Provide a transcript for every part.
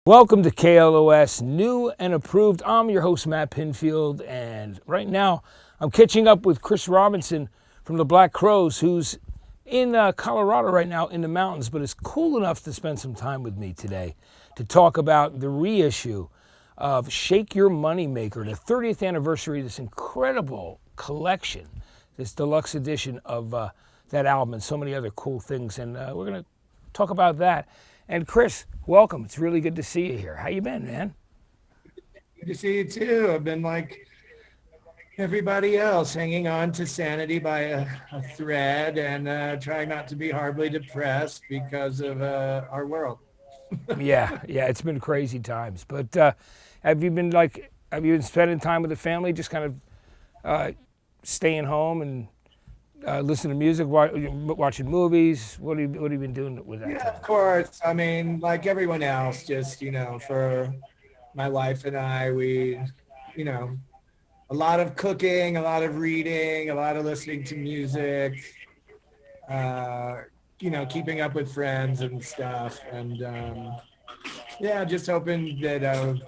Welcome to KLOS, new and approved. I'm your host, Matt Pinfield, and right now I'm catching up with Chris Robinson from the Black Crowes, who's in Colorado right now in the mountains, but is cool enough to spend some time with me today to talk about the reissue of Shake Your Money Maker, the 30th anniversary of this incredible collection, this deluxe edition of that album and so many other cool things, and we're going to talk about that. And Chris, welcome. It's really good to see you here. How you been, man? Good to see you too. I've been like everybody else, hanging on to sanity by a thread and trying not to be horribly depressed because of our world. Yeah, it's been crazy times. But have you been spending time with the family, just kind of staying home and listening to music, watching movies? What have you been doing with that Yeah, time? of course. I mean, like everyone else, just, for my wife and I, you know, a lot of cooking, a lot of reading, a lot of listening to music, uh, keeping up with friends and stuff. And yeah, just hoping that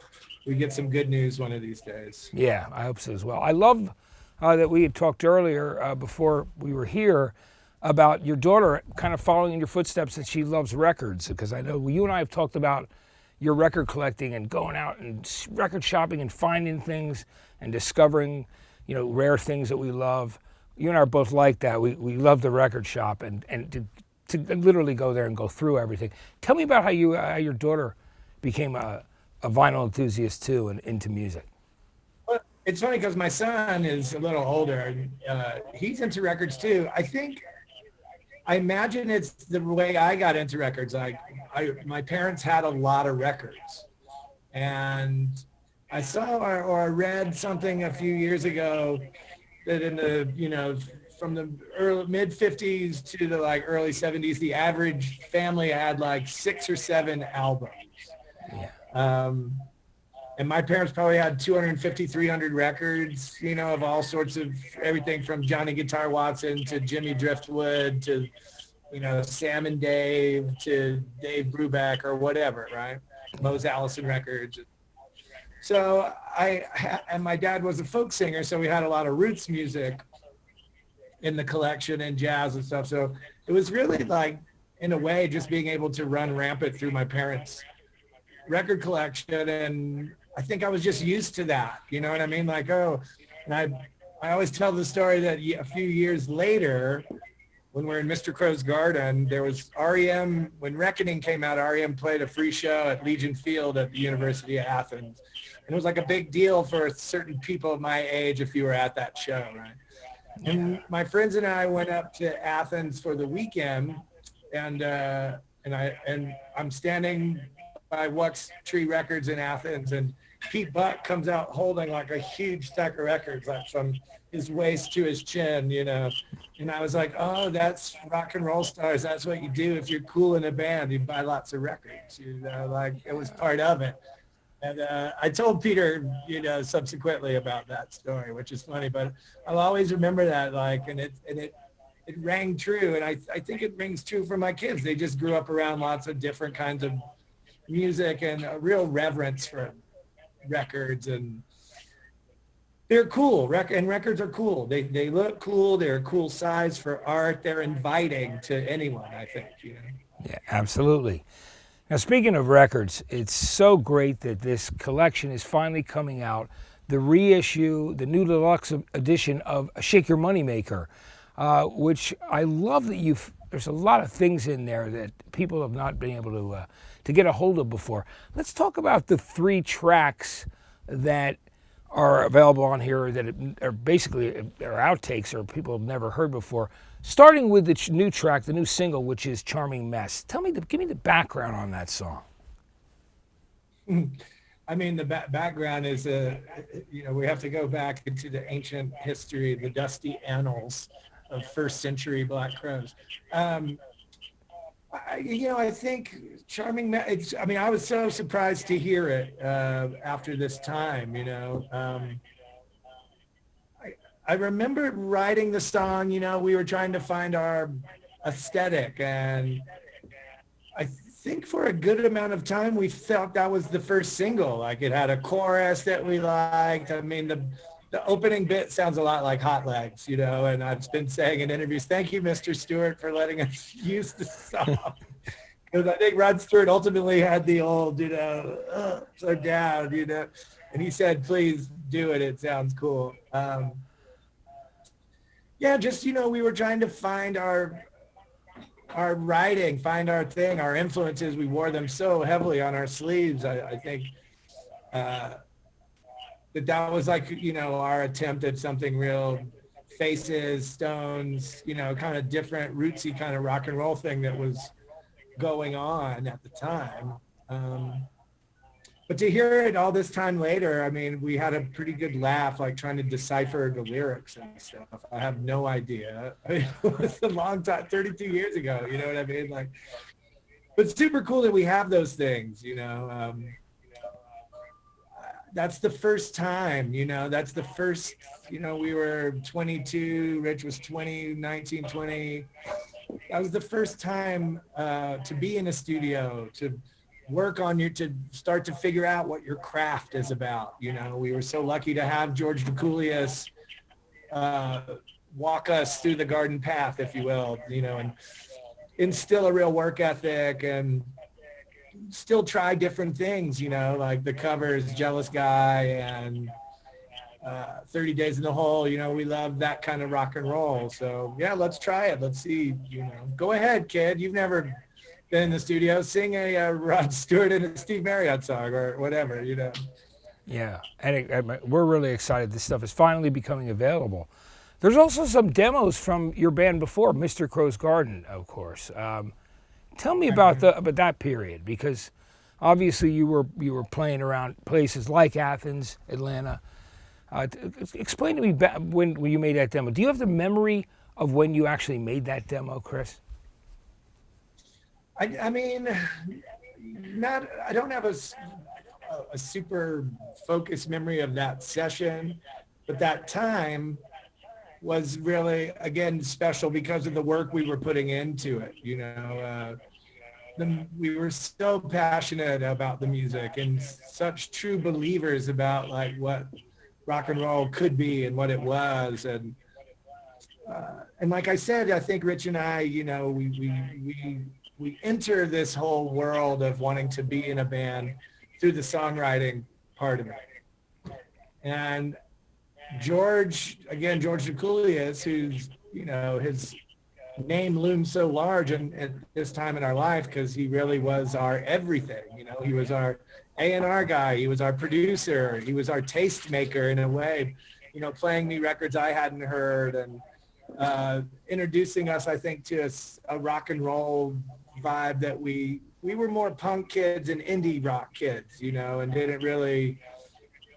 we get some good news one of these days. Yeah, I hope so as well. I love that we had talked earlier before we were here about your daughter kind of following in your footsteps, that she loves records, because I know you and I have talked about your record collecting and going out and record shopping and finding things and discovering, rare things that we love. You and I are both like that. We love the record shop and to literally go there and go through everything. Tell me about how your daughter became a vinyl enthusiast too and into music. Well, it's funny because my son is a little older. And, he's into records too. I imagine it's the way I got into records. My parents had a lot of records, and I saw or I read something a few years ago that in the from the early mid 50s to the like early 70s, the average family had like 6 or 7 albums. Yeah. And my parents probably had 250, 300 records, of all sorts of everything from Johnny Guitar Watson to Jimmy Driftwood to, Sam and Dave to Dave Brubeck or whatever, right? Mose Allison records. So and my dad was a folk singer, so we had a lot of roots music in the collection and jazz and stuff. So it was really like, in a way, just being able to run rampant through my parents' record collection. And I think I was just used to that. You know what I mean? Like, oh, and I always tell the story that a few years later, when we're in Mr. Crow's garden, there was REM, when Reckoning came out, REM played a free show at Legion Field at the University of Athens. And it was like a big deal for certain people of my age if you were at that show, right? And my friends and I went up to Athens for the weekend, and I'm standing by Wux Tree Records in Athens, and Pete Buck comes out holding like a huge stack of records, like from his waist to his chin, And I was like, oh, that's rock and roll stars. That's what you do if you're cool in a band. You buy lots of records. Like it was part of it. And I told Peter, subsequently about that story, which is funny, but I'll always remember that, like, and it rang true. And I think it rings true for my kids. They just grew up around lots of different kinds of music and a real reverence for records, and they're cool. And records are cool. They look cool. They're a cool size for art. They're inviting to anyone, I think, Yeah, absolutely. Now, speaking of records, it's so great that this collection is finally coming out. The reissue, the new deluxe edition of Shake Your Money Maker, which I love that there's a lot of things in there that people have not been able to get a hold of before. Let's talk about the 3 tracks that are available on here that are basically outtakes or people have never heard before. Starting with the new track, the new single, which is Charming Mess. Give me the background on that song. I mean, the background is, we have to go back into the ancient history, the dusty annals of first century Black Crowes. I think Charming, I was so surprised to hear it after this time, I remember writing the song, we were trying to find our aesthetic, and I think for a good amount of time, we felt that was the first single. Like it had a chorus that we liked. I mean, the opening bit sounds a lot like Hot Legs, you know, and I've been saying in interviews, thank you, Mr. Stewart, for letting us use the song. Because I think Rod Stewart ultimately had the old, you know, so down, you know, and he said, please do it. It sounds cool. Yeah, just, you know, we were trying to find our writing, find our thing, our influences. We wore them so heavily on our sleeves. I think that was like, you know, our attempt at something real. Faces, Stones, you know, kind of different rootsy kind of rock and roll thing that was going on at the time. But to hear it all this time later, I mean, we had a pretty good laugh, like trying to decipher the lyrics and stuff. I have no idea. I mean, it was a long time, 32 years ago, you know what I mean? Like, but super cool that we have those things, you know. That's the first time, you know, that's the first, you know, we were 22, Rich was 20, 19, 20. That was the first time to be in a studio, to work on to start to figure out what your craft is about. You know, we were so lucky to have George Drakoulias walk us through the garden path, if you will, you know, and instill a real work ethic and still try different things, you know, like the covers, Jealous Guy and 30 Days in the Hole. You know, we love that kind of rock and roll. So yeah, let's try it. Let's see, you know, go ahead, kid. You've never been in the studio, sing a Rod Stewart and a Steve Marriott song or whatever, you know. Yeah, and we're really excited this stuff is finally becoming available. There's also some demos from your band before, Mr. Crow's Garden, of course. Tell me about that period, because obviously you were playing around places like Athens, Atlanta. Explain to me when you made that demo. Do you have the memory of when you actually made that demo, Chris? I mean, I don't have a super focused memory of that session, but that time was really, again, special because of the work we were putting into it. You know, we were so passionate about the music and such true believers about like what rock and roll could be and what it was. And like I said, I think Rich and I, you know, we enter this whole world of wanting to be in a band through the songwriting part of it. And George Drakoulias, who's, you know, his name loomed so large at this time in our life because he really was our everything. You know, he was our A&R guy. He was our producer. He was our taste maker in a way, you know, playing me records I hadn't heard and introducing us, I think, to a rock and roll vibe that we were more punk kids and indie rock kids, you know, and didn't really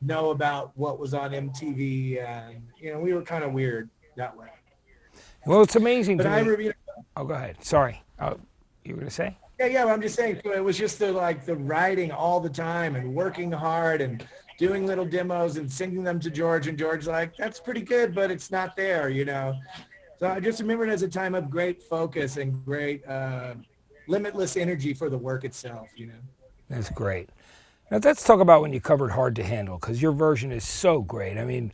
know about what was on MTV. And, you know, we were kind of weird that way. Well, it's amazing but to me. You know, oh, go ahead. Sorry. You were going to say? Yeah. Well, I'm just saying, it was just the writing all the time and working hard and doing little demos and singing them to George, and George like, that's pretty good, but it's not there, you know? So I just remember it as a time of great focus and great limitless energy for the work itself, you know? That's great. Now let's talk about when you covered Hard to Handle, because your version is so great. I mean,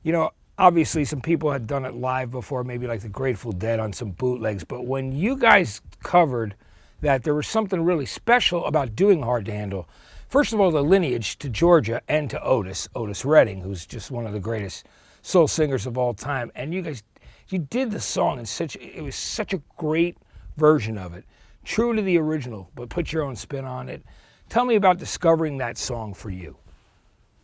you know, obviously some people had done it live before, maybe like the Grateful Dead on some bootlegs, but when you guys covered that, there was something really special about doing Hard to Handle. First of all, the lineage to Georgia and to Otis Redding, who's just one of the greatest soul singers of all time. And you guys, you did the song in it was such a great version of it, true to the original, but put your own spin on it. Tell me about discovering that song for you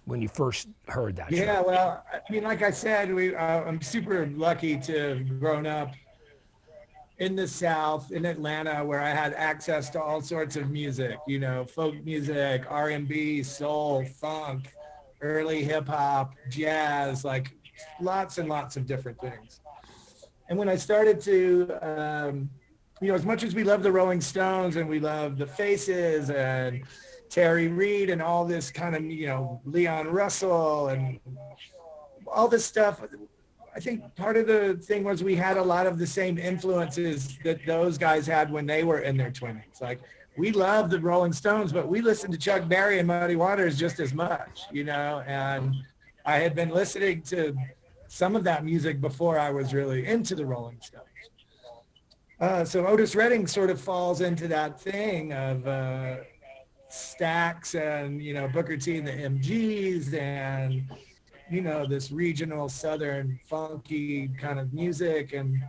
when you first heard that. Yeah, well, I mean, like I said, I'm super lucky to have grown up in the South, in Atlanta, where I had access to all sorts of music, you know, folk music, R&B, soul, funk, early hip hop, jazz, like lots and lots of different things. And when I started to, you know, as much as we love the Rolling Stones and we love the Faces and Terry Reid and all this kind of, you know, Leon Russell and all this stuff, I think part of the thing was we had a lot of the same influences that those guys had when they were in their 20s. Like we love the Rolling Stones, but we listened to Chuck Berry and Muddy Waters just as much, you know, and I had been listening to some of that music before I was really into the Rolling Stones. So Otis Redding sort of falls into that thing of Stax and, you know, Booker T and the MGs and, you know, this regional Southern funky kind of music. And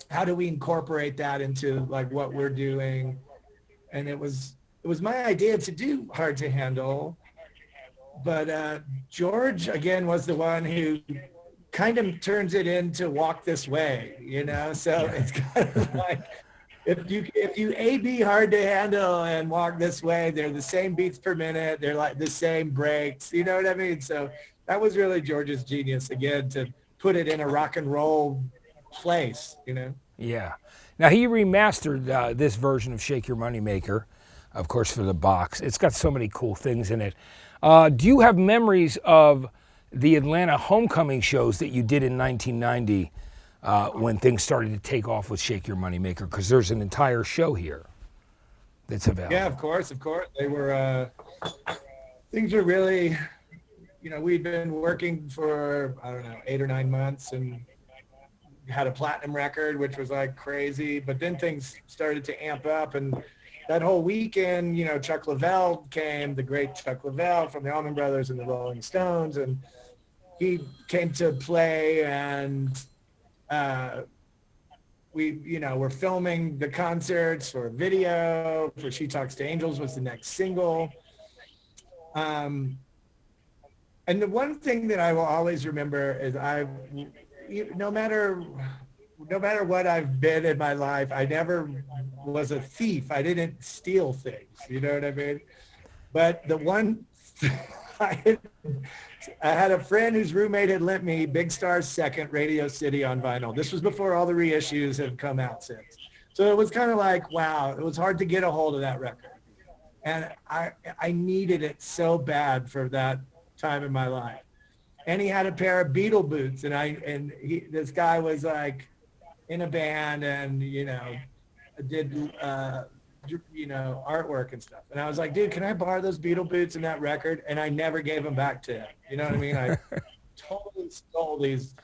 how do we incorporate that into like what we're doing? And it was my idea to do Hard to Handle. But George, again, was the one who kind of turns it into Walk This Way, you know? So it's kind of like, if you A-B Hard to Handle and Walk This Way, they're the same beats per minute. They're like the same breaks, you know what I mean? So that was really George's genius, again, to put it in a rock and roll place, you know? Yeah. Now, he remastered this version of Shake Your Money Maker, of course, for the box. It's got so many cool things in it. Do you have memories of the Atlanta homecoming shows that you did in 1990 when things started to take off with Shake Your Money Maker? Because there's an entire show here that's available. Yeah, of course. They were, things were really, you know, we'd been working for, I don't know, 8 or 9 months and had a platinum record, which was like crazy. But then things started to amp up, and that whole weekend, you know, Chuck Leavell came, the great Chuck Leavell from the Allman Brothers and the Rolling Stones, and he came to play, and we, you know, we're filming the concerts for video for She Talks to Angels was the next single. And the one thing that I will always remember is no matter what I've been in my life, I never was a thief. I didn't steal things, you know what I mean? But the one, I had a friend whose roommate had lent me Big Star's second, Radio City, on vinyl. This was before all the reissues have come out since. So it was kind of like, wow, it was hard to get a hold of that record. And I needed it so bad for that time in my life. And he had a pair of Beatle boots, and this guy was like in a band and, you know, did, you know, artwork and stuff. And I was like, dude, can I borrow those Beatle boots and that record? And I never gave them back to him. You know what I mean? I totally stole these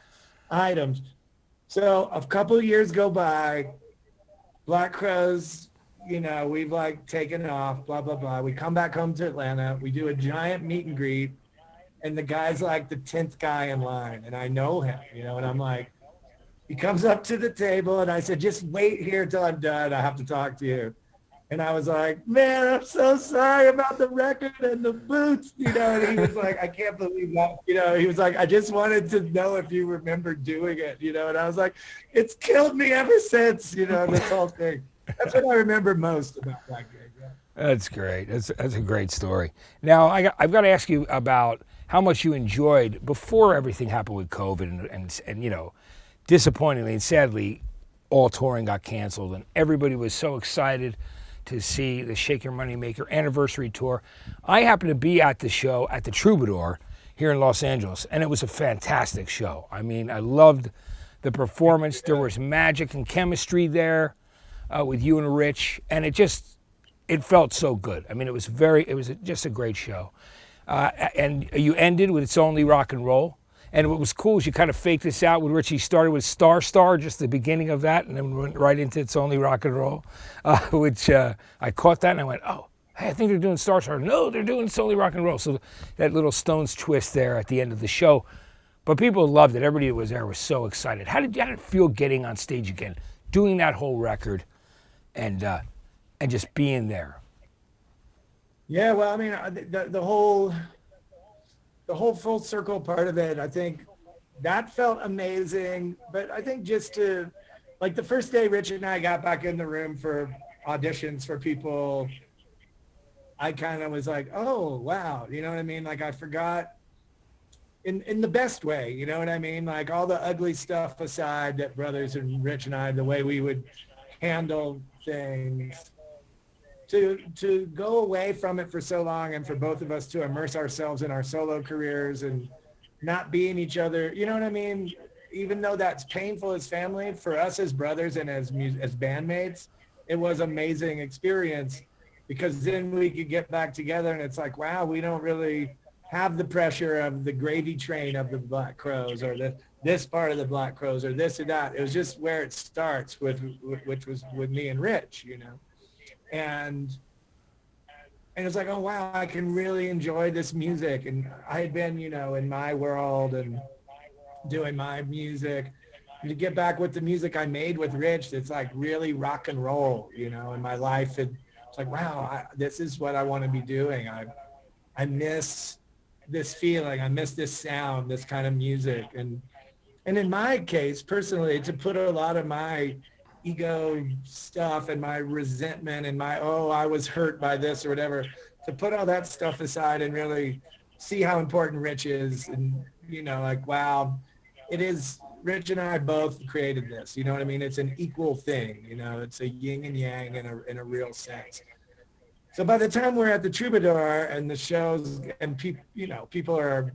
items. So a couple of years go by, Black Crowes, you know, we've like taken off, blah, blah, blah. We come back home to Atlanta. We do a giant meet and greet. And the guy's like the 10th guy in line. And I know him, you know, and I'm like, he comes up to the table and I said, just wait here till I'm done. I have to talk to you. And I was like, man, I'm so sorry about the record and the boots, you know. And he was like, I can't believe that, you know. He was like, I just wanted to know if you remember doing it, you know. And I was like, it's killed me ever since, you know, this whole thing. That's what I remember most about that gig. Yeah. That's great. That's a great story. Now, I've got to ask you about how much you enjoyed before everything happened with COVID and you know, disappointingly and sadly, all touring got canceled and everybody was so excited to see the Shake Your Money Maker anniversary tour. I happened to be at the show at the Troubadour here in Los Angeles, and it was a fantastic show. I mean, I loved the performance. There was magic and chemistry there with you and Rich, and it felt so good. I mean, it was just a great show. And you ended with It's Only Rock and Roll. And what was cool is you kind of faked this out with Richie. Started with Star Star, just the beginning of that, and then went right into It's Only Rock and Roll, which I caught that and I went, oh, hey, I think they're doing Star Star. No, they're doing It's Only Rock and Roll. So that little Stones twist there at the end of the show. But people loved it. Everybody that was there was so excited. How did it feel getting on stage again, doing that whole record and just being there? Yeah, well, I mean, the whole full circle part of it, I think that felt amazing. But I think just to, like the first day Rich and I got back in the room for auditions for people, I kind of was like, oh, wow. You know what I mean? Like I forgot in the best way, you know what I mean? Like all the ugly stuff aside that Brothers and Rich and I, the way we would handle things, to go away from it for so long and for both of us to immerse ourselves in our solo careers and not being each other, you know what I mean? Even though that's painful as family, for us as brothers and as bandmates, it was amazing experience. because then we could get back together and it's like, wow, we don't really have the pressure of the gravy train of the Black Crowes or this part of the Black Crowes or this or that. It was just where it starts which was with me and Rich, you know. And it's like, oh, wow, I can really enjoy this music. And I had been, you know, in my world and doing my music. And to get back with the music I made with Rich, it's like really rock and roll, you know, in my life. And it's like, wow, this is what I want to be doing. I miss this feeling. I miss this sound, this kind of music. And in my case, personally, to put a lot of my ego stuff and my resentment and my, oh, I was hurt by this or whatever, to put all that stuff aside and really see how important Rich is. And, you know, like, wow, it is, Rich and I both created this, you know what I mean? It's an equal thing, you know, it's a yin and yang in a real sense. So by the time we're at the Troubadour and the shows and people are,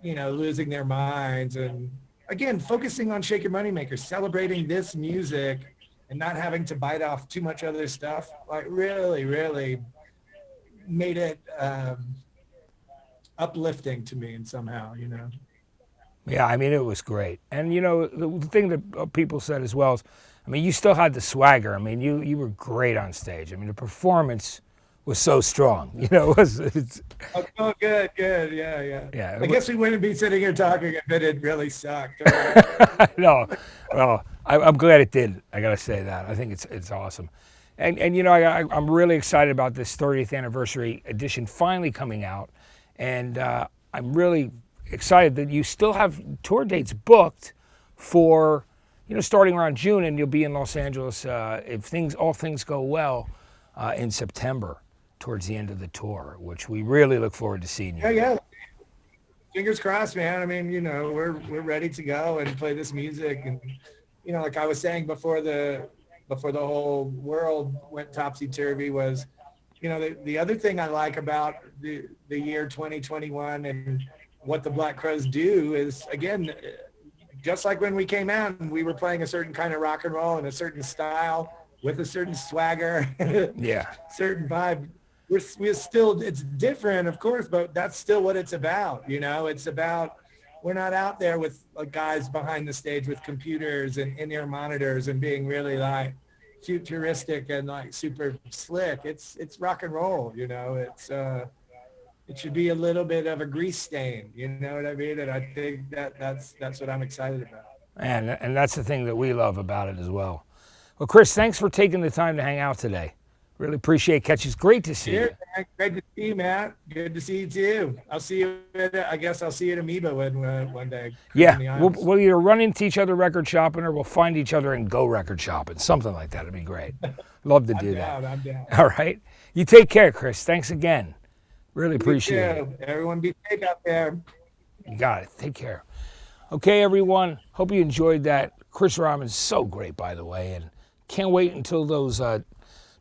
you know, losing their minds and, again, focusing on Shake Your Moneymaker, celebrating this music and not having to bite off too much other stuff, like really, really made it uplifting to me and somehow, you know. Yeah, I mean, it was great. And, you know, the thing that people said as well is, I mean, you still had the swagger. I mean, you were great on stage. I mean, the performance was so strong. You know, it's oh, good, yeah. I guess we wouldn't be sitting here talking if it had really sucked. No, well, I'm glad it did. I gotta say that. I think it's awesome, and you know, I'm really excited about this 30th anniversary edition finally coming out, and I'm really excited that you still have tour dates booked for, you know, starting around June, and you'll be in Los Angeles if all things go well in September, towards the end of the tour, which we really look forward to seeing you. Yeah. Fingers crossed, man. I mean, you know, we're ready to go and play this music. And, you know, like I was saying before the whole world went topsy-turvy was, you know, the other thing I like about the year 2021 and what the Black Crowes do is, again, just like when we came out and we were playing a certain kind of rock and roll and a certain style with a certain swagger, yeah, certain vibe. We're still, it's different, of course, but that's still what it's about. You know, it's about, we're not out there with guys behind the stage with computers and in-ear monitors and being really like futuristic and like super slick. It's rock and roll, you know, it should be a little bit of a grease stain, you know what I mean? And I think that's what I'm excited about. And that's the thing that we love about it as well. Well, Chris, thanks for taking the time to hang out today. Really appreciate catch. It's great to see you. Man. Great to see you, Matt. Good to see you too. I'll see you I guess I'll see you at Amoeba one day. Yeah, we'll either run into each other record shopping or we'll find each other and go record shopping. Something like that. It'd be great. Love to do that. I'm down. All right. You take care, Chris. Thanks again. Really appreciate it. Everyone be safe out there. You got it. Take care. Okay, everyone. Hope you enjoyed that. Chris Robin's so great, by the way, and can't wait until those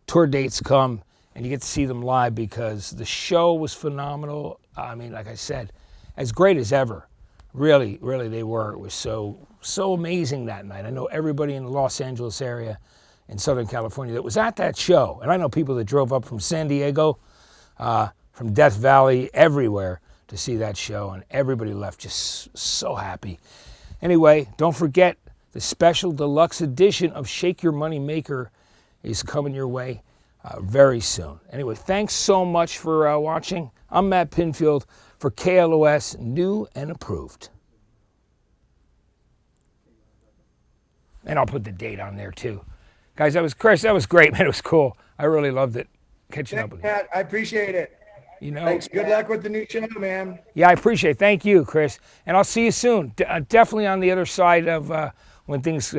tour dates come and you get to see them live, because the show was phenomenal. I mean, like I said, as great as ever. Really, really they were. It was so amazing that night. I know everybody in the Los Angeles area in Southern California that was at that show. And I know people that drove up from San Diego, from Death Valley, everywhere to see that show. And everybody left just so happy. Anyway, don't forget the special deluxe edition of Shake Your Moneymaker is coming your way very soon. Anyway, thanks so much for watching. I'm Matt Pinfield for KLOS New and Approved. And I'll put the date on there too. Guys, that was Chris. That was great, man. It was cool. I really loved it. Catching up with you. I appreciate it. You know, thanks. Good luck with the new show, man. Yeah, I appreciate it. Thank you, Chris. And I'll see you soon. Definitely on the other side of when things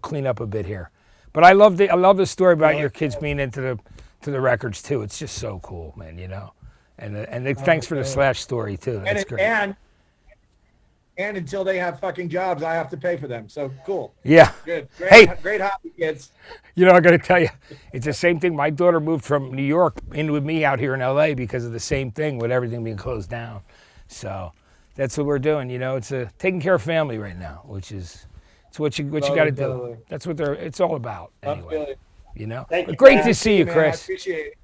clean up a bit here. But I love the story about your kids being into the records too. It's just so cool, man. You know, and thanks for the Slash story too. That's great. And until they have fucking jobs, I have to pay for them. So cool. Yeah. Good. Great hobby, kids. You know, I got to tell you, it's the same thing. My daughter moved from New York in with me out here in LA because of the same thing with everything being closed down. So that's what we're doing. You know, it's taking care of family right now, which is. It's what you got to do. That's what it's all about anyway. you know. Thank you. But great man. to see you, man. Chris. I appreciate it.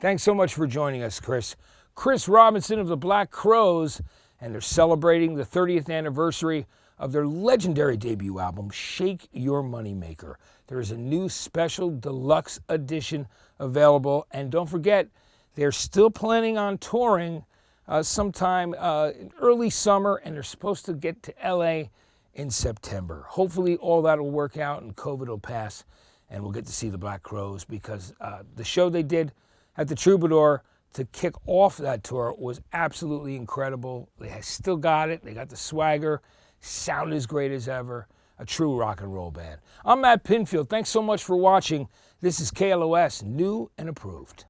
Thanks so much for joining us, Chris. Chris Robinson of the Black Crowes, and they're celebrating the 30th anniversary of their legendary debut album, Shake Your Moneymaker. There is a new special deluxe edition available, and don't forget, they're still planning on touring sometime in early summer, and they're supposed to get to LA in September. Hopefully all that will work out and COVID will pass, and we'll get to see the Black Crowes, because the show they did at the Troubadour to kick off that tour was absolutely incredible. They still got it. They got the swagger, sound as great as ever, a true rock and roll band. I'm Matt Pinfield. Thanks so much for watching. This is KLOS, new and approved.